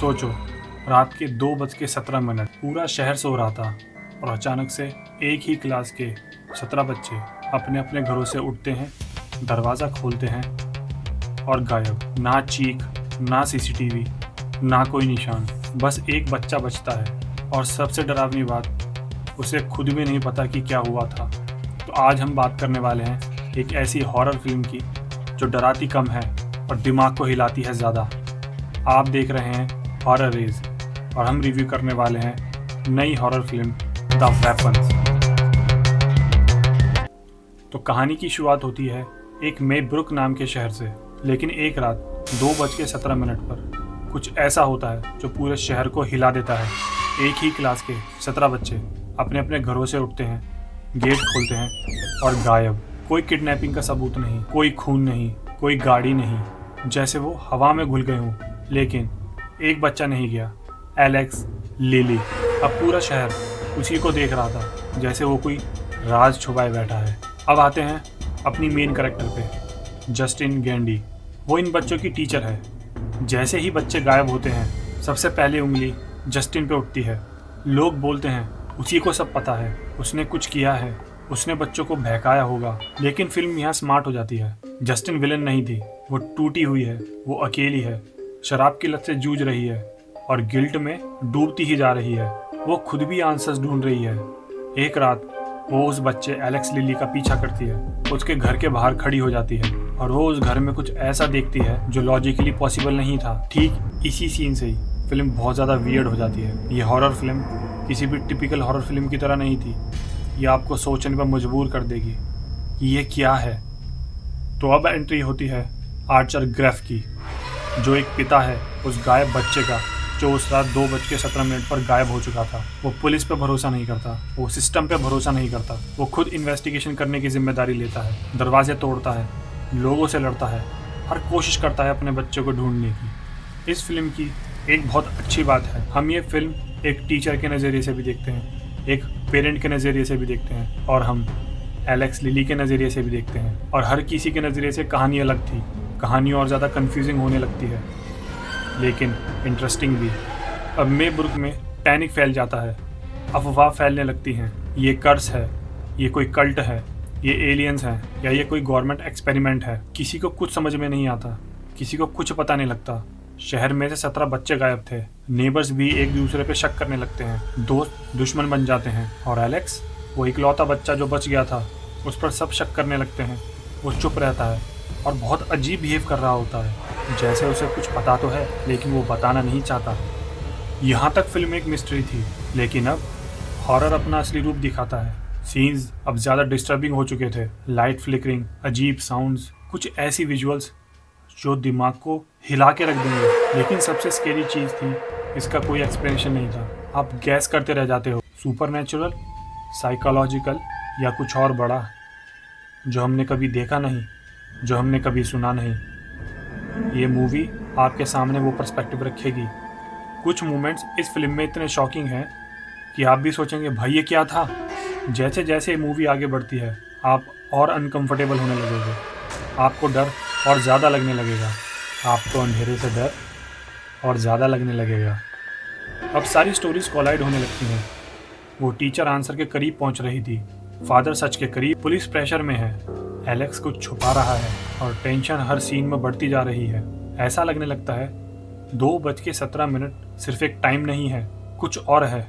सोचो, रात के 2:17 पूरा शहर सो रहा था और अचानक से एक ही क्लास के 17 बच्चे अपने अपने घरों से उठते हैं, दरवाज़ा खोलते हैं और गायब। ना चीख, ना सीसीटीवी, ना कोई निशान, बस एक बच्चा बचता है और सबसे डरावनी बात, उसे खुद भी नहीं पता कि क्या हुआ था। तो आज हम बात करने वाले हैं एक ऐसी हॉरर फिल्म की जो डराती कम है और दिमाग को हिलाती है ज़्यादा। आप देख रहे हैं हॉरर रेज और हम रिव्यू करने वाले हैं नई हॉरर फिल्म द वेपन्स। तो कहानी की शुरुआत होती है एक मेब्रुक नाम के शहर से, लेकिन एक रात 2:17 पर कुछ ऐसा होता है जो पूरे शहर को हिला देता है। एक ही क्लास के 17 बच्चे अपने अपने घरों से उठते हैं, गेट खोलते हैं और गायब। कोई किडनैपिंग का सबूत नहीं, कोई खून नहीं, कोई गाड़ी नहीं, जैसे वो हवा में घुल गए हों। लेकिन एक बच्चा नहीं गया, एलेक्स लिली। अब पूरा शहर उसी को देख रहा था जैसे वो कोई राज छुपाए बैठा है। अब आते हैं अपनी मेन कैरेक्टर पे, जस्टिन गैंडी। वो इन बच्चों की टीचर है। जैसे ही बच्चे गायब होते हैं, सबसे पहले उंगली जस्टिन पे उठती है। लोग बोलते हैं उसी को सब पता है, उसने कुछ किया है, उसने बच्चों को बहकाया होगा। लेकिन फिल्म यहाँ स्मार्ट हो जाती है। जस्टिन विलन नहीं थी, वो टूटी हुई है, वो अकेली है, शराब की लत से जूझ रही है और गिल्ट में डूबती ही जा रही है। वो खुद भी आंसर्स ढूंढ रही है। एक रात वो उस बच्चे एलेक्स लिली का पीछा करती है, उसके घर के बाहर खड़ी हो जाती है और वो उस घर में कुछ ऐसा देखती है जो लॉजिकली पॉसिबल नहीं था। ठीक इसी सीन से ही फिल्म बहुत ज़्यादा वियर्ड हो जाती है। ये हॉरर फिल्म किसी भी टिपिकल हॉरर फिल्म की तरह नहीं थी। ये आपको सोचने पर मजबूर कर देगी कि ये क्या है। तो अब एंट्री होती है आर्चर ग्रेफ की, जो एक पिता है उस गायब बच्चे का, जो उस रात 2:17 पर गायब हो चुका था। वो पुलिस पे भरोसा नहीं करता, वो सिस्टम पे भरोसा नहीं करता। वो खुद इन्वेस्टिगेशन करने की जिम्मेदारी लेता है, दरवाजे तोड़ता है, लोगों से लड़ता है, हर कोशिश करता है अपने बच्चे को ढूंढने की। इस फिल्म की एक बहुत अच्छी बात है, हम ये फिल्म एक टीचर के नज़रिए से भी देखते हैं, एक पेरेंट के नज़रिए से भी देखते हैं और हम एलेक्स लिली के नज़रिए से भी देखते हैं। और हर किसी के नज़रिए से कहानी अलग थी। कहानी और ज़्यादा कंफ्यूजिंग होने लगती है, लेकिन इंटरेस्टिंग भी। अब मेब्रुक में पैनिक फैल जाता है, अफवाह फैलने लगती हैं। ये कर्स है, ये कोई कल्ट है, ये एलियंस हैं, या ये कोई गवर्नमेंट एक्सपेरिमेंट है। किसी को कुछ समझ में नहीं आता, किसी को कुछ पता नहीं लगता। शहर में से 17 बच्चे गायब थे। नेबर्स भी एक दूसरे पे शक करने लगते हैं, दोस्त दुश्मन बन जाते हैं और एलेक्स, वो इकलौता बच्चा जो बच गया था, उस पर सब शक करने लगते हैं। वो चुप रहता है और बहुत अजीब बिहेव कर रहा होता है, जैसे उसे कुछ पता तो है लेकिन वो बताना नहीं चाहता। यहाँ तक फिल्म एक मिस्ट्री थी, लेकिन अब हॉरर अपना असली रूप दिखाता है। सीन्स अब ज़्यादा डिस्टर्बिंग हो चुके थे, लाइट फ्लिकरिंग, अजीब साउंड्स, कुछ ऐसी विजुअल्स जो दिमाग को हिला के रख देंगे। लेकिन सबसे स्केरी चीज़ थी, इसका कोई एक्सप्लेनेशन नहीं था। आप गैस करते रह जाते हो, सुपरनैचुरल, साइकोलॉजिकल या कुछ और बड़ा, जो हमने कभी देखा नहीं, जो हमने कभी सुना नहीं। ये मूवी आपके सामने वो पर्सपेक्टिव रखेगी। कुछ मोमेंट्स इस फिल्म में इतने शॉकिंग हैं कि आप भी सोचेंगे भाई ये क्या था। जैसे जैसे मूवी आगे बढ़ती है, आप और अनकंफर्टेबल होने लगोगे, आपको डर और ज़्यादा लगने लगेगा, आपको अंधेरे से डर और ज़्यादा लगने लगेगा। अब सारी स्टोरीज कोलाइड होने लगती हैं। वो टीचर आंसर के करीब पहुंच रही थी, फादर सच के करीब, पुलिस प्रेशर में है, एलेक्स कुछ छुपा रहा है और टेंशन हर सीन में बढ़ती जा रही है। ऐसा लगने लगता है 2:17 सिर्फ एक टाइम नहीं है, कुछ और है,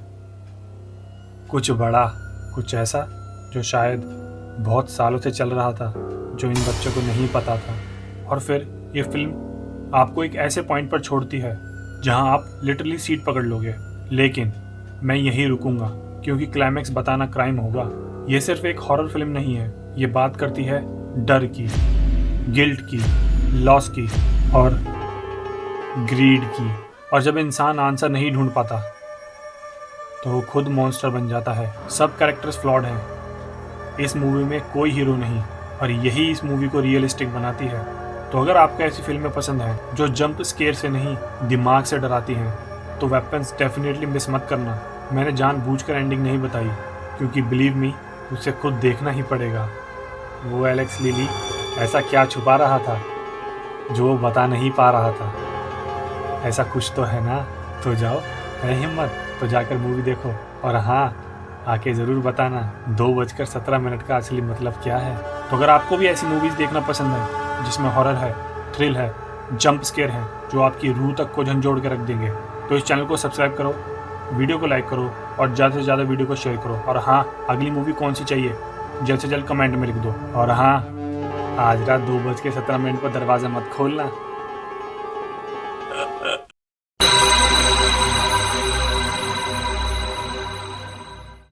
कुछ बड़ा, कुछ ऐसा जो शायद बहुत सालों से चल रहा था, जो इन बच्चों को नहीं पता था। और फिर ये फिल्म आपको एक ऐसे पॉइंट पर छोड़ती है जहां आप लिटरली सीट पकड़ लोगे। लेकिन मैं यहीं रुकूंगा, क्योंकि क्लाइमैक्स बताना क्राइम होगा। ये सिर्फ एक हॉरर फिल्म नहीं है, ये बात करती है डर की, गिल्ट की, लॉस की और ग्रीड की। और जब इंसान आंसर नहीं ढूंढ पाता तो वो खुद मॉन्स्टर बन जाता है। सब कैरेक्टर्स फ्लॉड हैं, इस मूवी में कोई हीरो नहीं, और यही इस मूवी को रियलिस्टिक बनाती है। तो अगर आपको ऐसी फिल्में पसंद हैं जो जंप स्केयर से नहीं, दिमाग से डराती हैं, तो वेपन्स डेफिनेटली मिस मत करना। मैंने जानबूझकर एंडिंग नहीं बताई, क्योंकि बिलीव मी, उसे खुद देखना ही पड़ेगा। वो एलेक्स लिली ऐसा क्या छुपा रहा था जो वो बता नहीं पा रहा था? ऐसा कुछ तो है ना। तो जाओ, है हिम्मत तो जाकर मूवी देखो। और हाँ, आके ज़रूर बताना 2:17 का असली मतलब क्या है। तो अगर आपको भी ऐसी मूवीज़ देखना पसंद है जिसमें हॉरर है, थ्रिल है, जंप स्केयर है, जो आपकी रूह तक को झंझोड़ के रख देंगे, तो इस चैनल को सब्सक्राइब करो, वीडियो को लाइक करो और ज़्यादा से ज़्यादा वीडियो को शेयर करो। और हाँ, अगली मूवी कौन सी चाहिए जल्द से जल्द कमेंट में लिख दो। और हाँ, आज रात 2:17 पर दरवाज़ा मत खोलना।